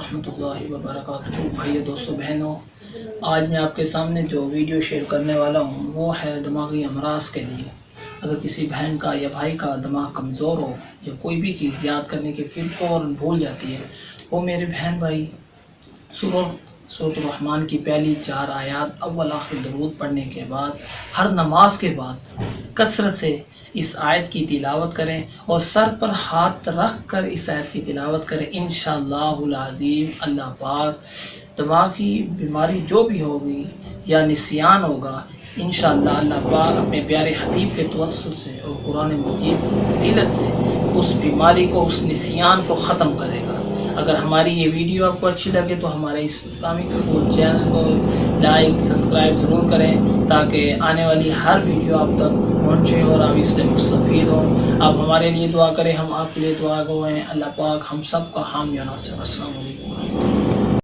वरहमतुल्लाहि वबरकातुहू। भाइयों, दोस्तों, बहनों, आज मैं आपके सामने जो वीडियो शेयर करने वाला हूँ वो है दिमागी अमराज के लिए। अगर किसी बहन का या भाई का दिमाग कमज़ोर हो या कोई भी चीज़ याद करने के फिर फ़ौरन भूल जाती है, वो मेरे बहन भाई सूरह रहमान की पहली 4 आयत अव्वल आखिर दरूद पढ़ने के बाद हर नमाज के बाद कसरत से इस आयत की तिलावत करें और सर पर हाथ रख कर इस आयत की तिलावत करें। इंशाअल्लाहुल अज़ीम अल्लाह पाक दिमागी बीमारी जो भी होगी या निस्यान होगा, इंशाअल्लाह अल्लाह पाक अपने प्यारे हबीब के तवस्सुल से और कुरान मजीद की फजीलत से उस बीमारी को, उस निस्यान को ख़त्म करेगा। अगर हमारी ये वीडियो आपको अच्छी लगे तो हमारे इस इस्लामिक स्कूल चैनल को लाइक सब्सक्राइब ज़रूर करें ताकि आने वाली हर वीडियो आप तक पहुँचे और आप इससे मुस्तफ़ीद हों। आप हमारे लिए दुआ करें, हम आपके लिए दुआ गो हैं। अल्लाह पाक हम सब का हामी और नासिर। अस्सलामु अलैकुम।